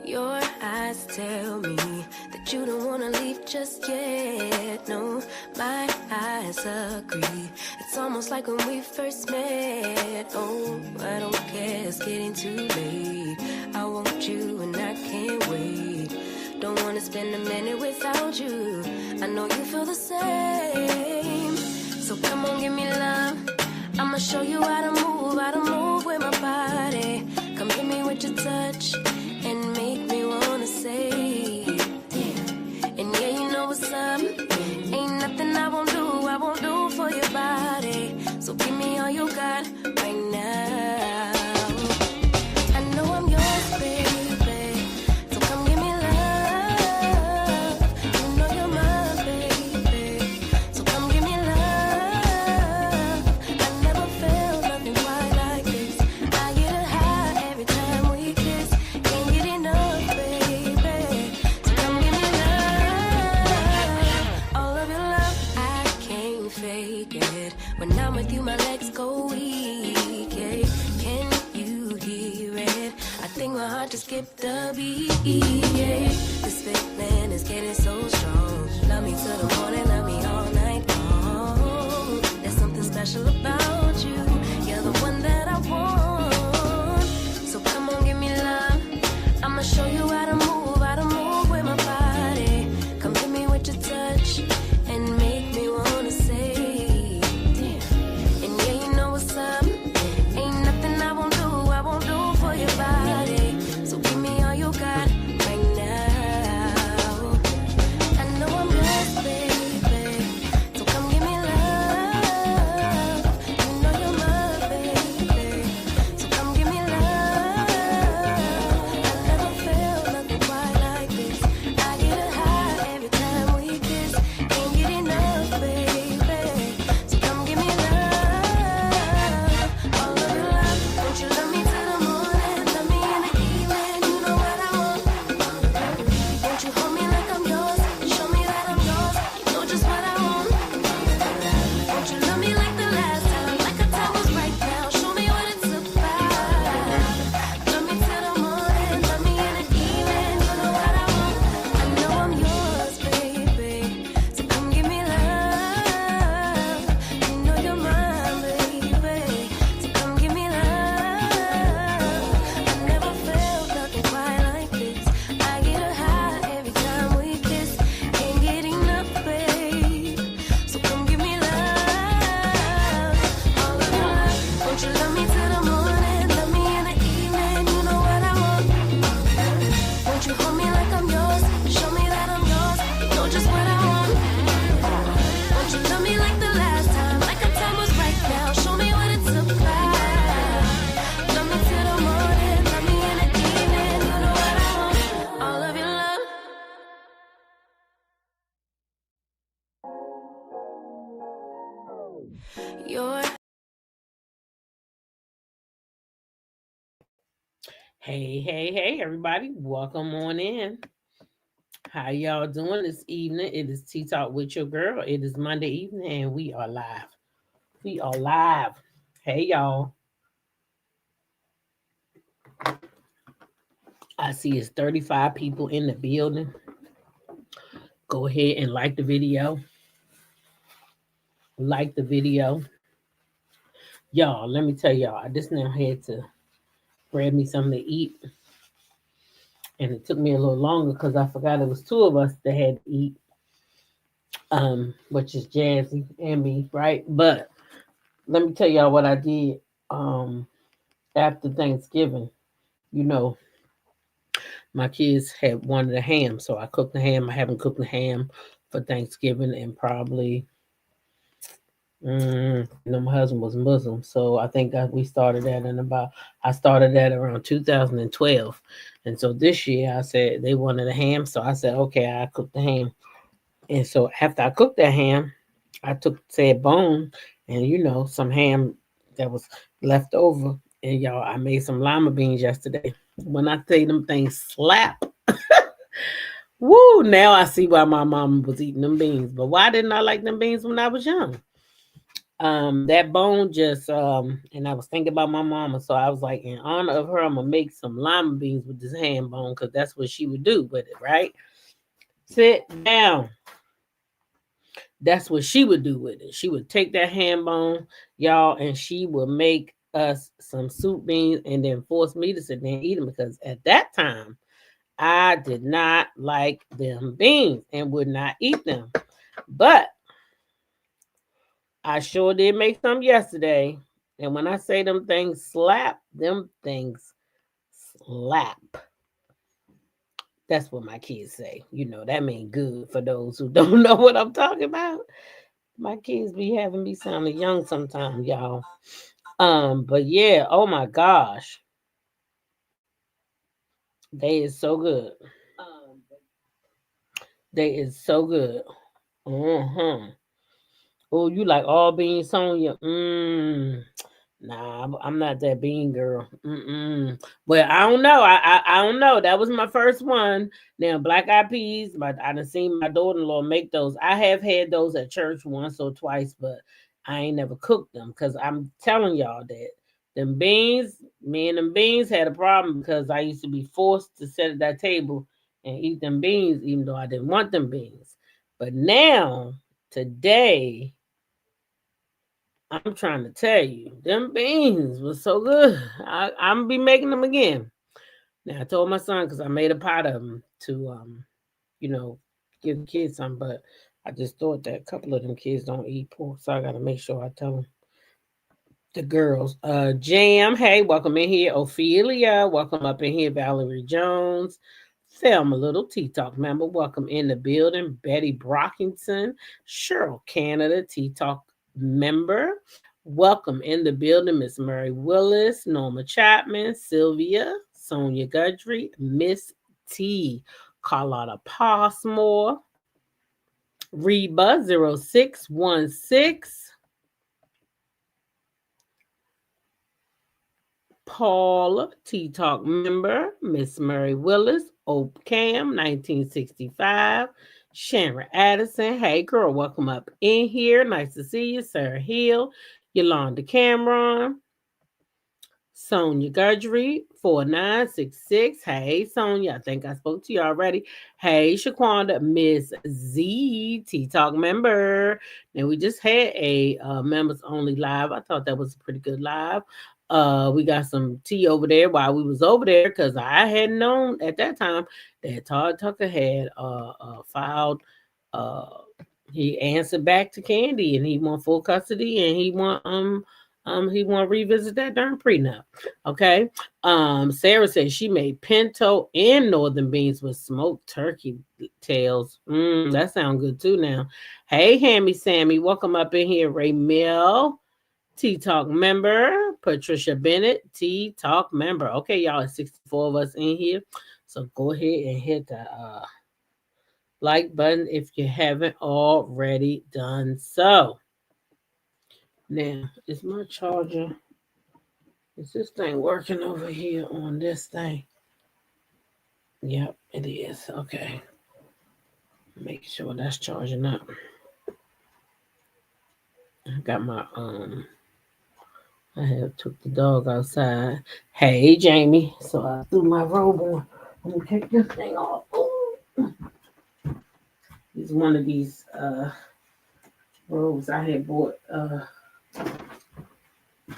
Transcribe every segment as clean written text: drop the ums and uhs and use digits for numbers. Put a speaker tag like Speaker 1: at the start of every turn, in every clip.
Speaker 1: Your eyes tell me that you don't wanna leave just yet. No, my eyes agree. It's almost like when we first met. Oh, I don't care, it's getting too late. I want you and I can't wait. Don't wanna spend a minute without you. I know you feel the same. So come on, give me love. I'ma show you how to move with my body. Come hit me with your touch and make me wanna say, damn. And yeah, you know what's up. Ain't nothing I won't do for your body. So give me all you got right now. I know I'm yours, baby. So come give me love. You know you're my baby. So come give me love. I never felt nothing quite like this. I get a high every time we kiss. Can't get enough, baby. So come give me love. All of your love, I can't fake it. When I'm with you, my legs go weak. Yeah. Can you hear it? I think my heart just skipped a beat. Yeah. This feeling is getting so strong. Love me till the morning, love me all night long. There's something special about you. You're the one that I want. So come on, give me love. I'ma show you how to move with my body. Come hit me with your touch and make me wanna say, damn. And yeah, you know what's up. Ain't nothing I won't do for your body. So give me all you got right now. I know I'm yours, baby. So come give me love. You know you're my baby. So come give me love. I never felt nothing quite like this. I get a high every time we kiss. Can't get enough, baby. So come give me love. All of your love. Won't you love me till the morning? Love me in the evening. You know what I want. Won't you hold me like I'm yours? Show me that I'm yours. You know just what I want. Won't you love me like the last time? Like our time was right now. Show me what it's about. Love me till the morning. Love me in the evening. You know what I want. I know I'm yours, baby. So come give me love. You know you're mine, baby. So come give me love. I never felt nothing quite like this. I get a high every time we kiss. Can't get enough, babe. So come give me love. All of your love. Won't you love me till the morning? Love me in the evening. You know what I want. Won't you hold me like I'm yours? Show me that I'm yours. You know just what I want. Won't you love me like the last time? Like our time was right now. Show me what it's about. Love me till the morning. Love me in the evening. You know what I want. All of your love. Your
Speaker 2: Hey, everybody. Welcome on in. How y'all doing this evening? It is Tea Talk with your girl. It is Monday evening and we are live. We are live. Hey, y'all. I see it's 35 people in the building. Go ahead and like the video. Like the video. Y'all, let me tell y'all, I just now had to grab me something to eat. And it took me a little longer because I forgot it was two of us that had to eat. Which is Jazzy and me, right? But let me tell y'all what I did after Thanksgiving. You know, my kids had wanted a ham, so I cooked the ham. I haven't cooked the ham for Thanksgiving and probably my husband was Muslim, so I think we started that I started that around 2012. And so this year I said they wanted a ham, so I said, okay, I cooked the ham. And so after I cooked that ham, I took said bone and some ham that was left over. And y'all, I made some lima beans yesterday. When I say them things slap, woo, now I see why my mom was eating them beans. But why didn't I like them beans when I was young? That bone just and I was thinking about my mama, so I was like, in honor of her, I'm gonna make some lima beans with this ham bone because that's what she would do with it, right? Sit down. That's what she would do with it. She would take that ham bone, y'all, and she would make us some soup beans and then force me to sit there and eat them because at that time I did not like them beans and would not eat them. But I sure did make some yesterday. And when I say them things slap, them things slap. That's what my kids say. You know, that mean good for those who don't know what I'm talking about. My kids be having me sounding young sometimes, y'all. But yeah, oh my gosh. They is so good. They is so good. Mm-hmm. Oh, you like all beans, Sonya? Nah, I'm not that bean girl. Mm-mm. But I don't know. I don't know. That was my first one. Now black eyed peas. But I done seen my daughter-in-law make those. I have had those at church once or twice, but I ain't never cooked them because I'm telling y'all that them beans, me and them beans had a problem because I used to be forced to sit at that table and eat them beans, even though I didn't want them beans. But now, today, I'm trying to tell you, them beans was so good. I'm be making them again. Now I told my son because I made a pot of them to you know, give the kids some, but I just thought that a couple of them kids don't eat pork, so I gotta make sure I tell them. The girls. Jam, hey, welcome in here. Ophelia, welcome up in here. Valerie Jones. Thelma Little, Tea Talk member, welcome in the building. Betty Brockington. Cheryl Canada, Tea Talk member. Welcome in the building, Miss Murray Willis, Norma Chapman, Sylvia, Sonia Gudry, Miss T, Carlotta Passmore, Reba 0616. Paul T Talk member, Miss Murray Willis, Ope Cam 1965, Sharon Addison. Hey girl, welcome up in here. Nice to see you. Sarah Hill, Yolanda Cameron, Sonia Gudry 4966. Hey Sonia, I think I spoke to you already. Hey Shaquanda, Miss Z T Talk member. Now we just had a members only live. I thought that was a pretty good live. We got some tea over there while we was over there because I hadn't known at that time that Todd Tucker had filed. Uh, he answered back to Candy and he want full custody and he want to revisit that darn prenup. Okay. Sarah said she made pinto and northern beans with smoked turkey tails. That sounds good too now. Hey, Hammy Sammy, welcome up in here. Ray Mill, T Talk member. Patricia Bennett, T Talk member. Okay, y'all, it's 64 of us in here. So go ahead and hit the like button if you haven't already done so. Now, is my charger, is this thing working over here on this thing? Yep, it is. Okay. Make sure that's charging up. I got my I have took the dog outside. Hey Jamie. So I threw my robe on. I'm gonna take this thing off. Ooh. It's one of these robes I had bought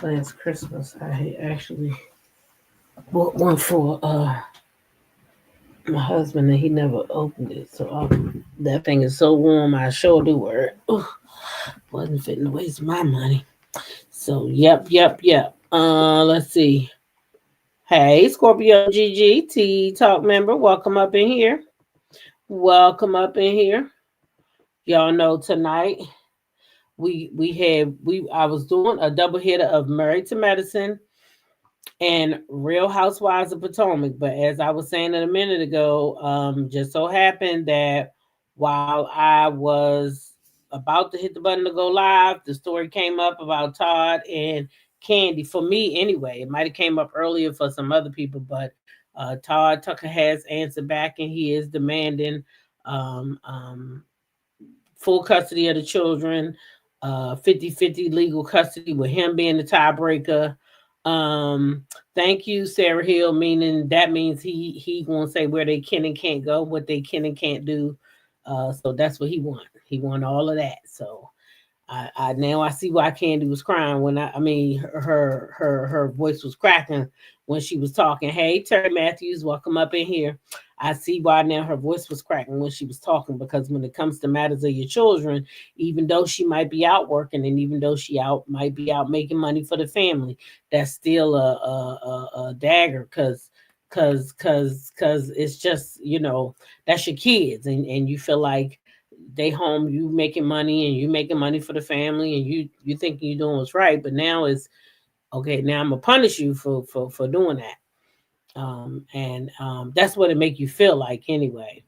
Speaker 2: last Christmas. I had actually bought one for my husband and he never opened it. So that thing is so warm I sure do wear it. Ugh, wasn't fitting to waste my money. So yep. Let's see. Hey, Scorpio GGT Talk member, welcome up in here. Welcome up in here. Y'all know tonight I was doing a double hitter of Married to Medicine and Real Housewives of Potomac. But as I was saying a minute ago, just so happened that while I was about to hit the button to go live, the story came up about Todd and Candy. For me, anyway, it might have came up earlier for some other people, but Todd Tucker has answered back, and he is demanding um, um, full custody of the children. 50-50 legal custody with him being the tiebreaker. Thank you, Sarah Hill, meaning that means he gonna say where they can and can't go, what they can and can't do. So that's what he won. He won all of that. So I now I see why Candy was crying when I mean her voice was cracking when she was talking. Hey, Terry Matthews, welcome up in here. I see why now her voice was cracking when she was talking, because when it comes to matters of your children, even though she might be out working and even though she might be out making money for the family, that's still a dagger, because it's just, that's your kids, and you feel like they home, you making money and you making money for the family, and you thinking you're doing what's right, but now it's okay, now I'm gonna punish you for doing that. And that's what it make you feel like anyway.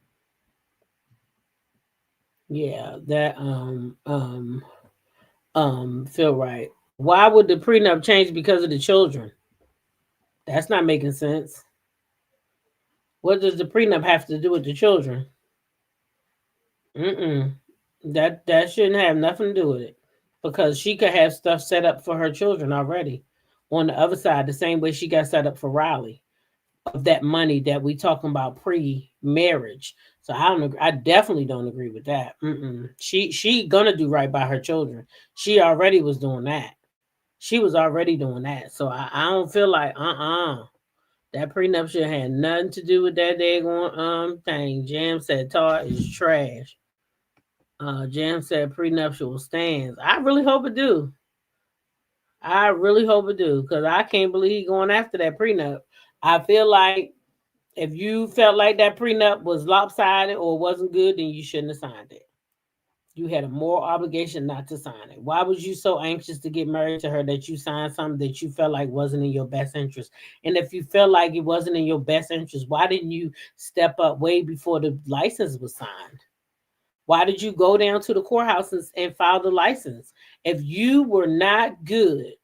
Speaker 2: Yeah, that feel right. Why would the prenup change because of the children? That's not making sense. What does the prenup have to do with the children? Mm-mm. That shouldn't have nothing to do with it, because she could have stuff set up for her children already on the other side, the same way she got set up for Riley, of that money that we talking about pre-marriage. So I definitely don't agree with that. She gonna do right by her children. She already was doing that. She was already doing that. So I don't feel like that prenup should have nothing to do with that daggone thing. Jam said Todd is trash. Jam said prenuptial stands. I really hope it do. I really hope it do, because I can't believe he going after that prenup. I feel like if you felt like that prenup was lopsided or wasn't good, then you shouldn't have signed it. You had a moral obligation not to sign it. Why was you so anxious to get married to her that you signed something that you felt like wasn't in your best interest? And if you felt like it wasn't in your best interest, why didn't you step up way before the license was signed? Why did you go down to the courthouse and file the license? If you were not good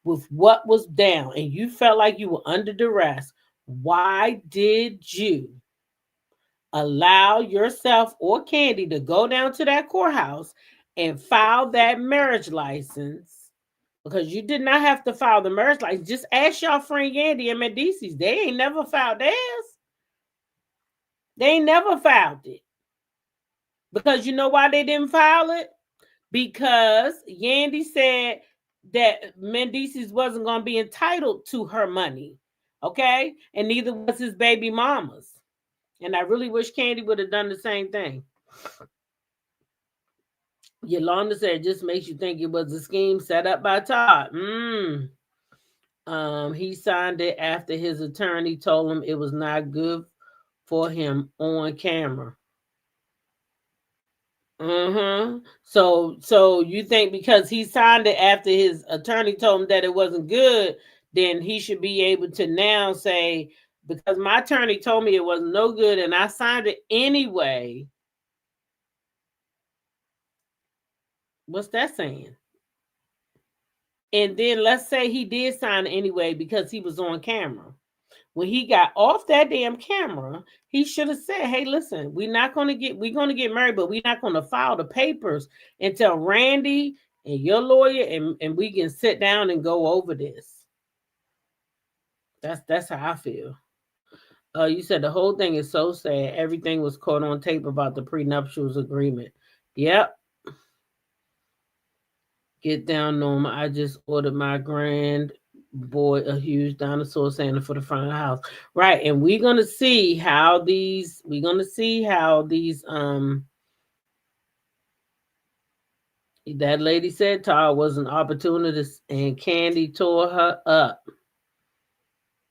Speaker 2: with what was down and you felt like you were under duress, why did you allow yourself or Candy to go down to that courthouse and file that marriage license? Because you did not have to file the marriage license. Just ask y'all friend Yandy and Medicis. They ain't never filed theirs. They ain't never filed it. Because you know why they didn't file it? Because Yandy said that Mendices wasn't going to be entitled to her money. Okay? And neither was his baby mama's. And I really wish Candy would have done the same thing. Yolanda said it just makes you think it was a scheme set up by Todd. He signed it after his attorney told him it was not good for him on camera. So you think because he signed it after his attorney told him that it wasn't good, then he should be able to now say, because my attorney told me it was no good and I signed it anyway. What's that saying? And then let's say he did sign it anyway because he was on camera. When he got off that damn camera, he should have said, hey, listen, we're going to get married, but we're not going to file the papers until Randy and your lawyer and we can sit down and go over this. That's how I feel. You said the whole thing is so sad. Everything was caught on tape about the prenuptials agreement. Yep. Get down, Norma. I just ordered my grand boy a huge dinosaur Santa for the front of the house. Right. And we're gonna see how these that lady said Todd was an opportunist and Candy tore her up.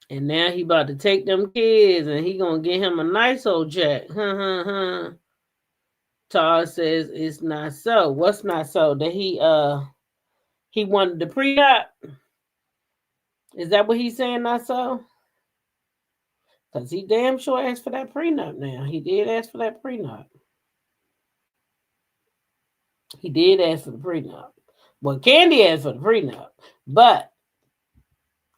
Speaker 2: And now he about to take them kids and he gonna get him a nice old check. Todd says it's not so. What's not so? That he wanted the prenup. Is that what he's saying? Not so? Because he damn sure asked for that prenup now. He did ask for that prenup. He did ask for the prenup. Well, Candy asked for the prenup. But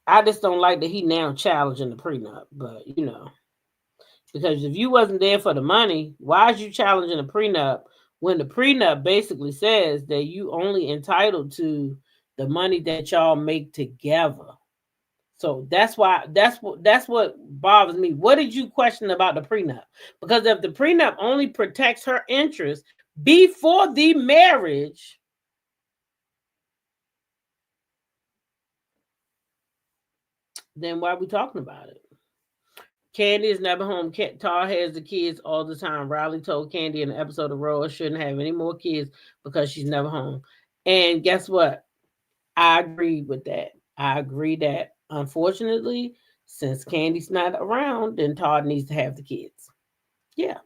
Speaker 2: I just don't like that he now challenging the prenup. But, because if you wasn't there for the money, why is you challenging the prenup when the prenup basically says that you only entitled to the money that y'all make together. So that's what bothers me. What did you question about the prenup? Because if the prenup only protects her interest before the marriage, then why are we talking about it? Candy is never home. Tar has the kids all the time. Riley told Candy in an episode of Roa shouldn't have any more kids because she's never home. And guess what? I agree with that. I agree that unfortunately, since Candy's not around, then Todd needs to have the kids. Yeah.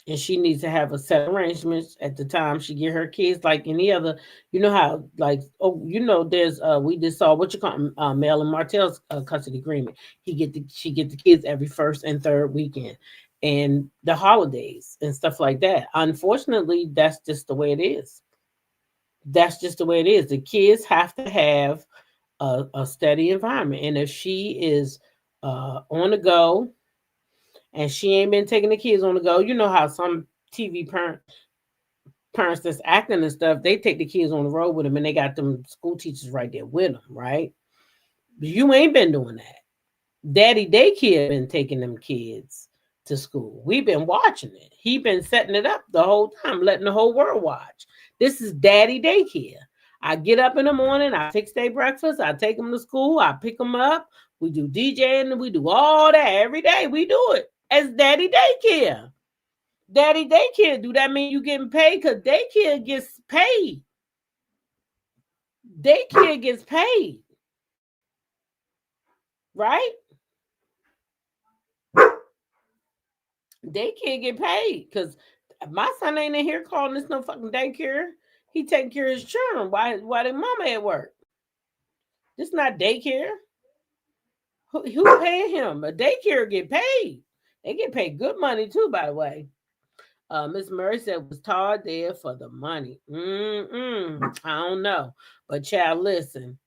Speaker 2: And she needs to have a set arrangements at the time she get her kids, like any other. You know how, like, there's we just saw what you call Mel and Martell's custody agreement. She get the kids every first and third weekend, and the holidays and stuff like that. Unfortunately, that's just the way it is. That's just the way it is. The kids have to have a steady environment, and if she is on the go and she ain't been taking the kids on the go, you know how some TV parents that's acting and stuff, they take the kids on the road with them, and they got them school teachers right there with them, right? But you ain't been doing that. Daddy daycare been taking them kids to school. We've been watching it. He been setting it up the whole time, letting the whole world watch. This is daddy daycare. I get up in the morning, I fix their breakfast, I take them to school, I pick them up. We do DJing, we do all that every day. We do it as daddy daycare. Daddy daycare. Do that mean you getting paid? Because daycare gets paid. Daycare gets paid. Right? Daycare get paid. Because my son ain't in here calling this no fucking daycare. He taking care of his children. Why their mama at work? This not daycare. Who paying him? A daycare get paid. They get paid good money too, by the way. Miss Murray said, was Todd there for the money? I don't know. But child, listen.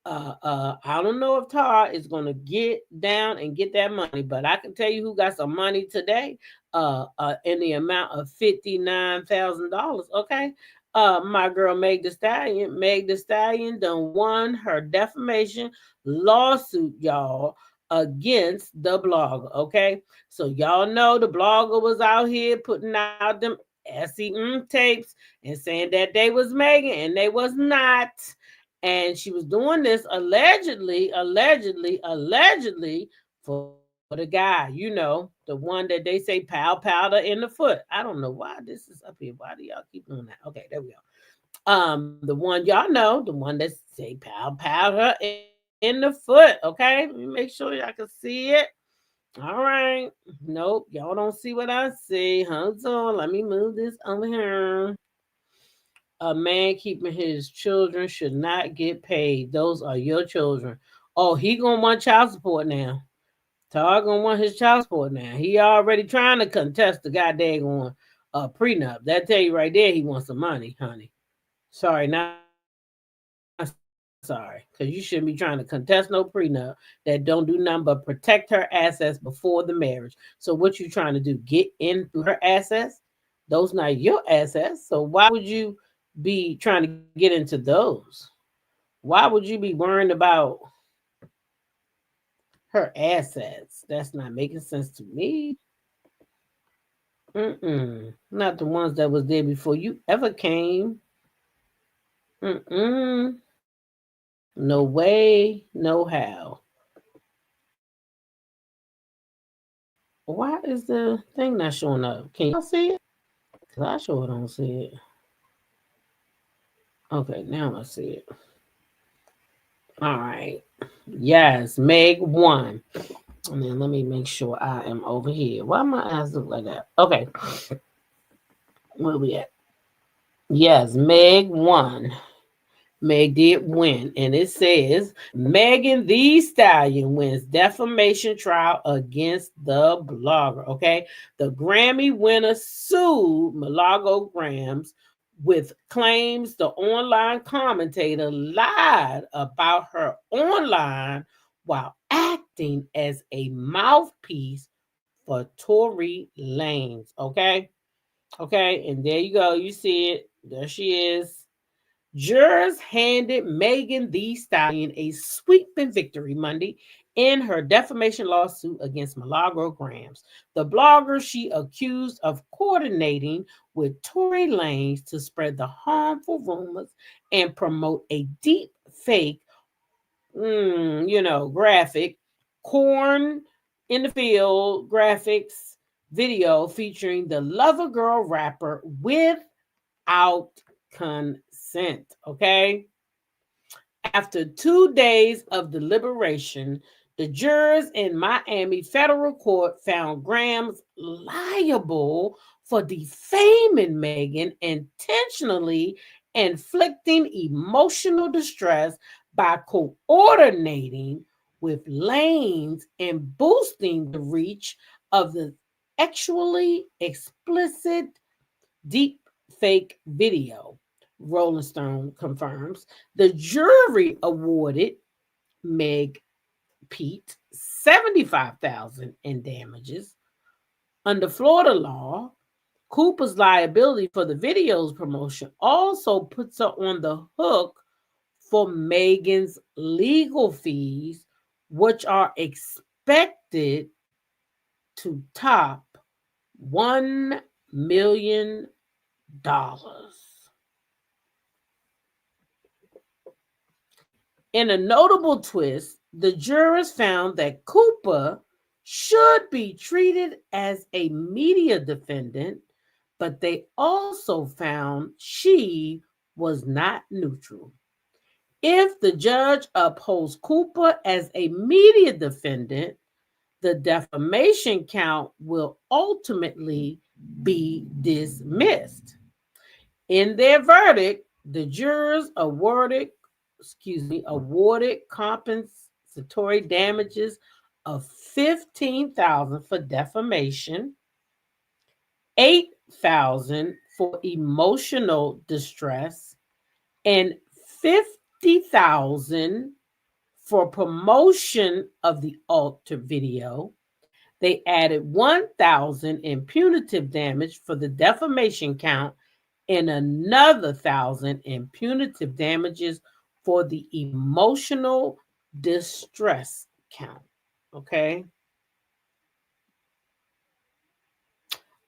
Speaker 2: I don't know if Todd is gonna get down and get that money, but I can tell you who got some money today. In the amount of $59,000. Okay. My girl Meg the Stallion. Meg the Stallion done won her defamation lawsuit, y'all, against the blogger. Okay. So y'all know the blogger was out here putting out them SEM tapes and saying that they was Megan, and they was not. And she was doing this allegedly for the guy, the one that they say powder in the foot. I don't know why this is up here. Why do y'all keep doing that? Okay, there we go. The one y'all know, the one that say powder in the foot. Okay, let me make sure y'all can see it. All right. Nope, y'all don't see what I see. Hold on, let me move this over here. A man keeping his children should not get paid. Those are your children. Oh, he gonna want child support now. Todd gonna want his child support now. He already trying to contest the goddamn prenup. That tell you right there he wants some money, honey. Sorry, not sorry, because you shouldn't be trying to contest no prenup that don't do nothing but protect her assets before the marriage. So what you trying to do? Get in through her assets? Those not your assets. So why would you be trying to get into those? Why would you be worrying about her assets? That's not making sense to me. Not the ones that was there before you ever came. No way, no how. Why is the thing not showing up? Can y'all see it? Cause I sure don't see it. Okay, now I see it. All right. Yes, Meg won. And then let me make sure I am over here. Why my eyes look like that? Okay. Where we at? Yes, Meg won. Meg did win. And it says Megan the Stallion wins defamation trial against the blogger. Okay. The Grammy winner sued Milagro Grams with claims the online commentator lied about her online while acting as a mouthpiece for Tory Lanez. Okay. Okay, and there you go. You see it. There she is. Jurors handed Megan Thee Stallion a sweeping victory Monday in her defamation lawsuit against Milagro Grams, the blogger she accused of coordinating with Tory Lanez to spread the harmful rumors and promote a deep fake, graphic, corn in the field graphics video featuring the Lover Girl rapper without consent. Okay. After 2 days of deliberation, the jurors in Miami federal court found Grams liable for defaming Megan, intentionally inflicting emotional distress by coordinating with lanes and boosting the reach of the actually explicit deep fake video. Rolling Stone confirms. The jury awarded Meg Pete 75,000 in damages. Under Florida law, Cooper's liability for the video's promotion also puts her on the hook for Megan's legal fees, which are expected to top $1 million. In a notable twist, the jurors found that Cooper should be treated as a media defendant, but they also found she was not neutral. If the judge upholds Cooper as a media defendant, the defamation count will ultimately be dismissed. In their verdict, the jurors awarded compensatory damages of 15,000 for defamation, 8,000 for emotional distress, and 50,000 for promotion of the altered video. They added 1,000 in punitive damage for the defamation count and another 1,000 in punitive damages for the emotional distress count. Okay.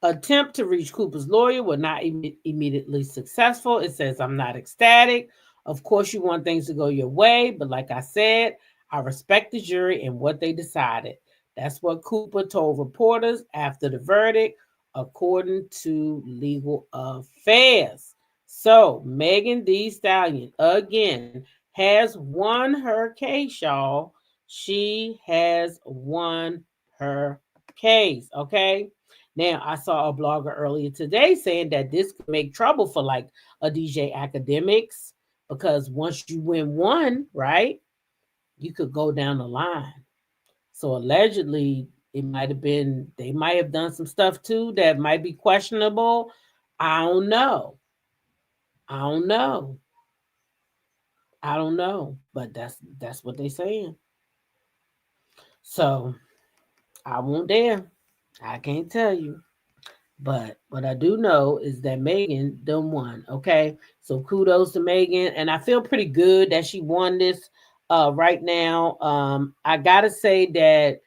Speaker 2: Attempt to reach Cooper's lawyer were not immediately successful. It says, I'm not ecstatic. Of course, you want things to go your way, but like I said, I respect the jury and what they decided. That's what Cooper told reporters after the verdict, according to Legal Affairs. So, Megan Thee Stallion, again, has won her case, y'all. She has won her case, okay? Now, I saw a blogger earlier today saying that this could make trouble for like a DJ Academics, because once you win one, right, you could go down the line. So allegedly, it might have been, they might have done some stuff too that might be questionable. I don't know. I don't know. I don't know. But that's what they saying. So I won't dare. I can't tell you. But what I do know is that Megan done won. Okay. So kudos to Megan. And I feel pretty good that she won this right now. I gotta say that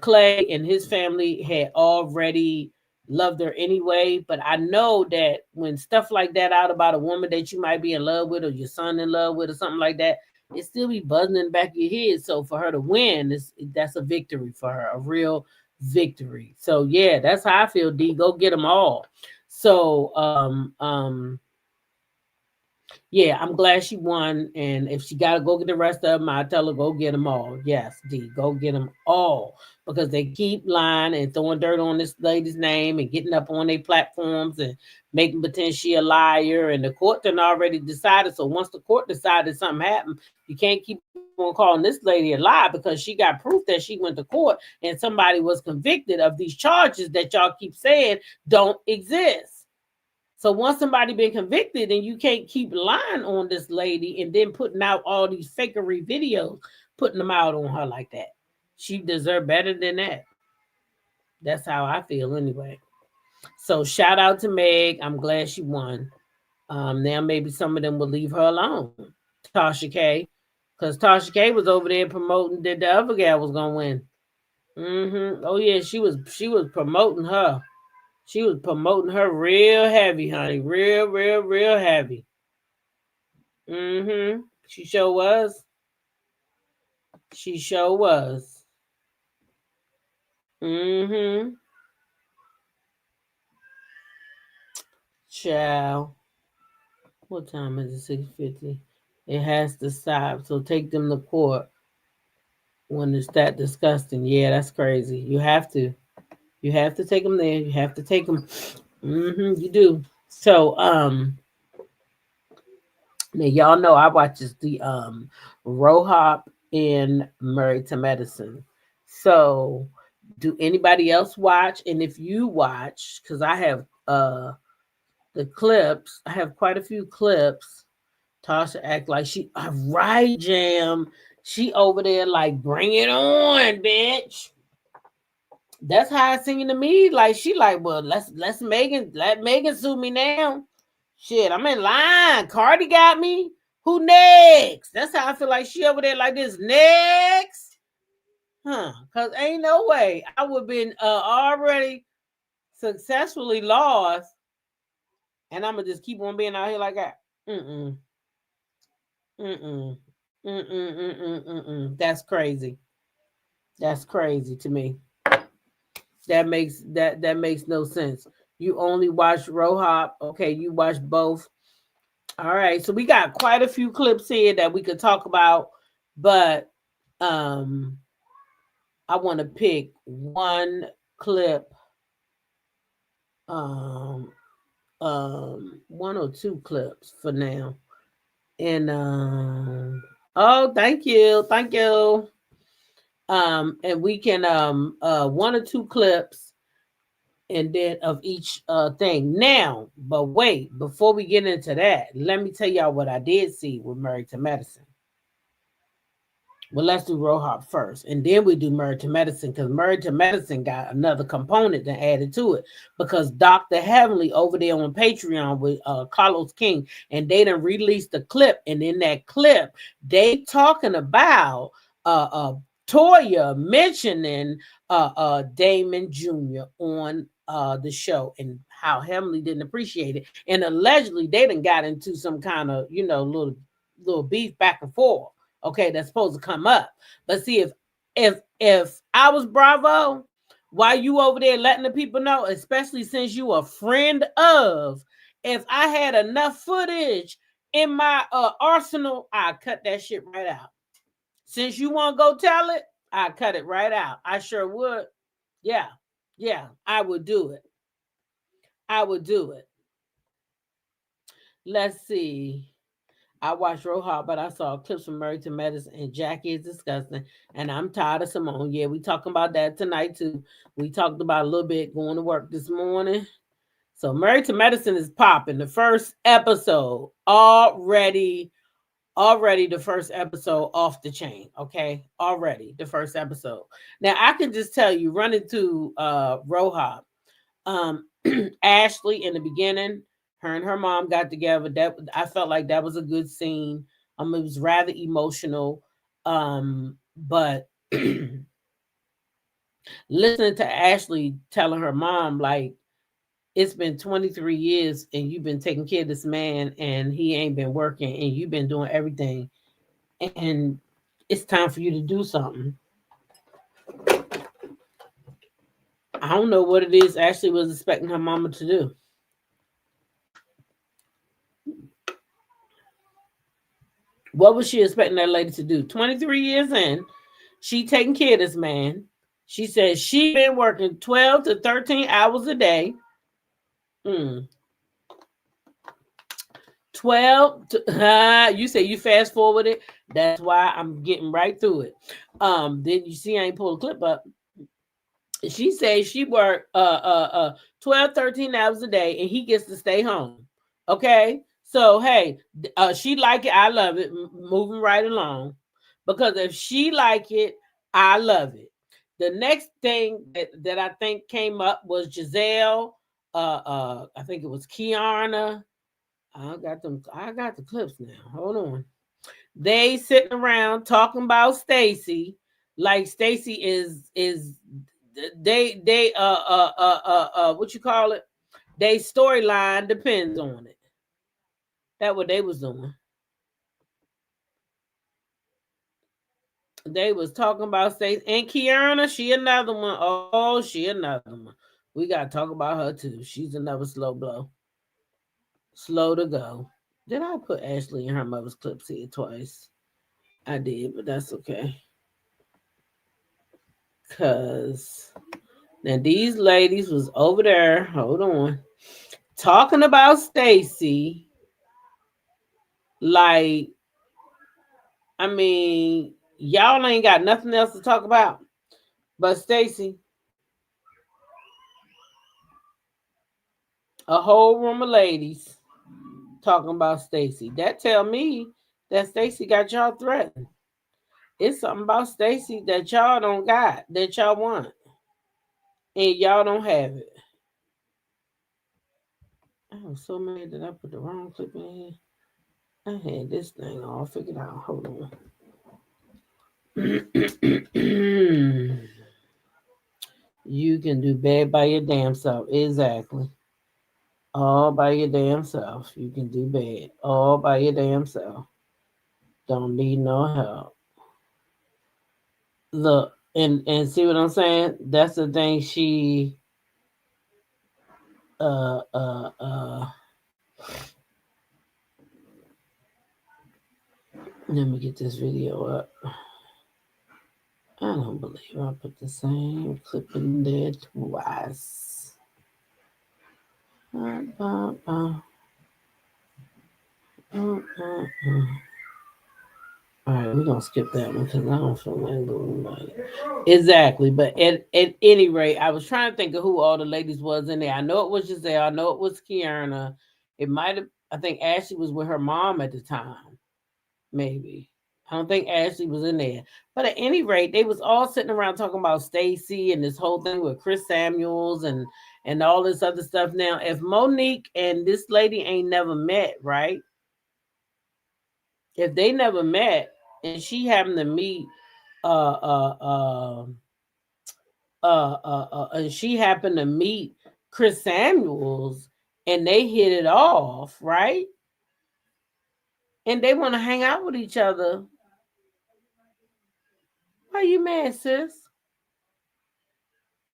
Speaker 2: Clay and his family had already loved her anyway. But I know that when stuff like that out about a woman that you might be in love with or your son in love with or something like that, it still be buzzing in the back of your head. So for her to win, that's a victory for her, a real victory. So yeah, that's how I feel. D, go get them all. So yeah, I'm glad she won. And if she got to go get the rest of them, I tell her go get them all. Yes, D, go get them all, because they keep lying and throwing dirt on this lady's name and getting up on their platforms and making pretend she a liar. And the court done already decided. So once the court decided something happened, you can't keep on calling this lady a lie, because she got proof that she went to court and somebody was convicted of these charges that y'all keep saying don't exist. So once somebody been convicted, and you can't keep lying on this lady and then putting out all these fakery videos, putting them out on her like that. She deserve better than that. That's how I feel anyway. So shout out to Meg. I'm glad she won. Now maybe some of them will leave her alone. Tasha K. Because Tasha K was over there promoting that the other gal was gonna win. Oh yeah, she was promoting her. She was promoting her real heavy, honey. Real heavy. She sure was. She sure was. Mm-hmm. Child. What time is it? 6:50. It has to stop. So take them to court when it's that disgusting. Yeah, that's crazy. You have to. You have to take them there. You have to take them. You do. So now y'all know I watches the RHOP in Married to Medicine. So do anybody else watch? And if you watch, because I have the clips, I have quite a few clips. Tasha act like she right, Jam. She over there like bring it on, bitch. That's how it singing to me. Like she like, well, let Megan sue me now. Shit, I'm in line. Cardi got me. Who next? That's how I feel like she over there like this. Next. Cause ain't no way I would have been already successfully lost. And I'm gonna just keep on being out here like that. Mm-mm. Mm-mm. Mm-mm. That's crazy. That's crazy to me. That makes no sense. You only watch RHOP. Okay, you watch both. All right, so we got quite a few clips here that we could talk about, but um I want to pick one clip, um one or two clips for now. And oh, thank you. Thank you. And we can one or two clips and then of each thing. Now, but wait, before we get into that, let me tell y'all what I did see with Married to Medicine. Well, let's do RHOP first, and then we do Married to Medicine because Married to Medicine got another component that added to it because Dr. Heavenly over there on Patreon with Carlos King, and they done released the clip, and in that clip, they talking about Toya mentioning Damon Jr. on the show and how Heavenly didn't appreciate it, and allegedly they done got into some kind of little beef back and forth. Okay, that's supposed to come up. But see, if I was Bravo, why you over there letting the people know, especially since you a friend of, if I had enough footage in my arsenal, I'd cut that shit right out. Since you want to go tell it, I'd cut it right out. I sure would. Yeah, I would do it. I would do it. Let's see. I watched RHOP, but I saw clips from Married to Medicine, and Jackie is disgusting. And I'm tired of Simone. Yeah, we talking about that tonight too. We talked about a little bit going to work this morning. So Married to Medicine is popping. The first episode already the first episode off the chain. Okay, already the first episode. Now I can just tell you, running to RHOP, Ashley in the beginning, her and her mom got together. That I felt like that was a good scene. It was rather emotional. But listening to Ashley telling her mom like it's been 23 years and you've been taking care of this man and he ain't been working and you've been doing everything and it's time for you to do something. I don't know what it is Ashley was expecting her mama to do. What was she expecting that lady to do? 23 years in, she taking care of this man. She says she been working 12 to 13 hours a day. 12 to, you say you fast forward it. That's why I'm getting right through it. Then you see I ain't pulled a clip up. She says she worked 12, 13 hours a day and he gets to stay home. Okay. So hey, she like it, I love it. Moving right along. Because if she like it, I love it. The next thing that I think came up was Giselle I think it was Kiana. I got them. I got the clips now. Hold on. They sitting around talking about Stacy, like Stacy is they what you call it? They storyline depends on it. That what they was doing. They was talking about Stacey and Kiana. She another one. Oh, she another one. We gotta talk about her too. She's another slow blow. Slow to go. Did I put Ashley and her mother's clips here twice? I did, but that's okay. Cause now these ladies was over there. Hold on, talking about Stacy. Like, I mean, y'all ain't got nothing else to talk about. But Stacy, a whole room of ladies talking about Stacy. That tell me that Stacy got y'all threatened. It's something about Stacy that y'all don't got, that y'all want. And y'all don't have it. I was so mad that I put the wrong clip in here. I had this thing all figured out. Hold on. You can do bad by your damn self. Exactly. All by your damn self. You can do bad. All by your damn self. Don't need no help. Look, and see what I'm saying? That's the thing she uh uh uh let me get this video up. I don't believe I put the same clip in there twice. All right, we're gonna skip that one because I don't feel like doing it. Exactly, but at any rate, I was trying to think of who all the ladies was in there. I know it was Giselle. I know it was Kiana. It might have. I think Ashley was with her mom at the time. Maybe. I don't think Ashley was in there. But at any rate, they was all sitting around talking about Stacy and this whole thing with Chris Samuels and all this other stuff. Now, if Monique and this lady ain't never met, right? If they never met and she happened to meet uh uh uh and she happened to meet Chris Samuels and they hit it off, right? And they want to hang out with each other. Why you mad, sis?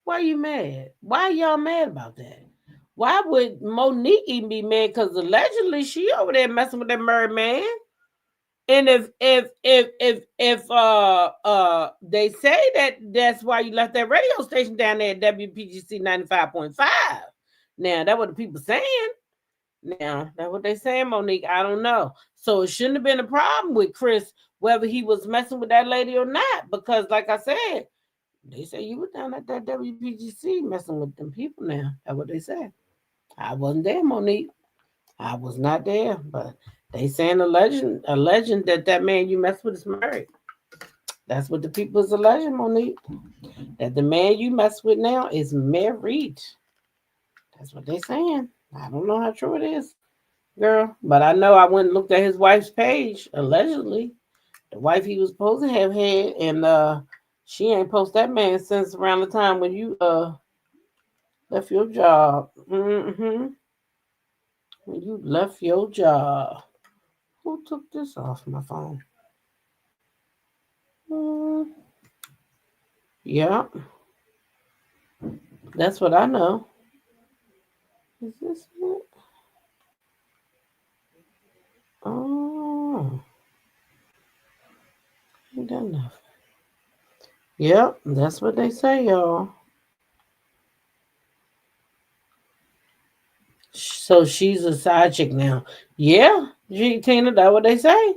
Speaker 2: Why you mad? Why y'all mad about that? Why would Monique even be mad? Because allegedly she over there messing with that married man. And if they say that that's why you left that radio station down there at WPGC 95.5. Now that's what the people saying. Now that's what they saying, Monique. I don't know. So it shouldn't have been a problem with Chris whether he was messing with that lady or not. Because like I said, they say you were down at that WPGC messing with them people now. That's what they said. I wasn't there, Monique. I was not there, but they saying a legend that man you mess with is married. That's what the people is alleging, Monique. That the man you mess with now is married. That's what they saying. I don't know how true it is, girl. But I know I went and looked at his wife's page, allegedly. The wife he was supposed to have had, and she ain't post that man since around the time when you left your job. Mm-hmm. When you left your job. Who took this off my phone? Yeah. That's what I know. Is this it? Oh. Ain't done nothing. Yep, that's what they say, y'all. So she's a side chick now. Yeah, Tina, that's what they say.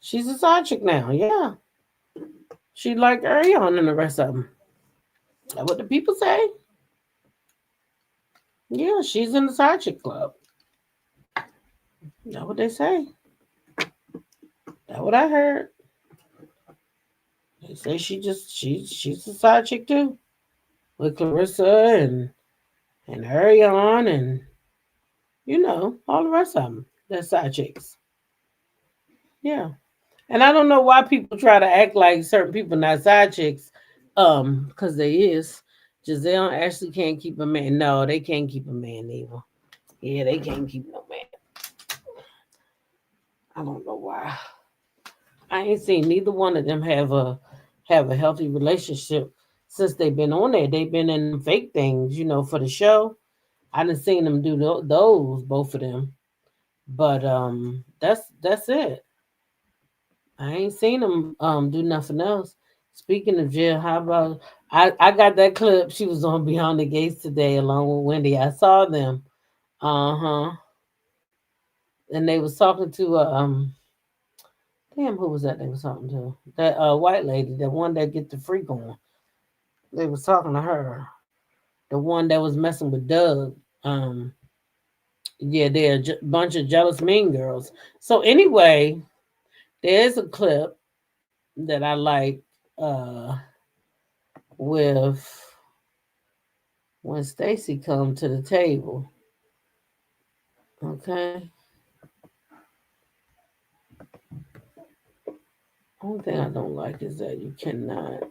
Speaker 2: She's a side chick now. Yeah. She like Ariana and the rest of them. That's what the people say. Yeah, she's in the side chick club. That's what they say. That's what I heard. They say she's a side chick too. With Clarissa and Hurry On, and all the rest of them. That's side chicks. Yeah. And I don't know why people try to act like certain people not side chicks, because they is. Giselle and Ashley can't keep a man. No, they can't keep a man either. Yeah, they can't keep no man. I don't know why. I ain't seen neither one of them have a healthy relationship since they've been on there. They've been in them fake things, for the show. I done seen them do those, both of them. But that's it. I ain't seen them do nothing else. Speaking of Jill, how about I got that clip. She was on Beyond the Gates today along with Wendy. I saw them. Uh-huh. And they was talking to damn, who was that they was talking to? That white lady, the one that get the freak on. They was talking to her. The one that was messing with Doug. Yeah, they're a bunch of jealous mean girls. So anyway, there's a clip that I like uh with when Stacy come to the table. Okay. Only thing I don't like is that you cannot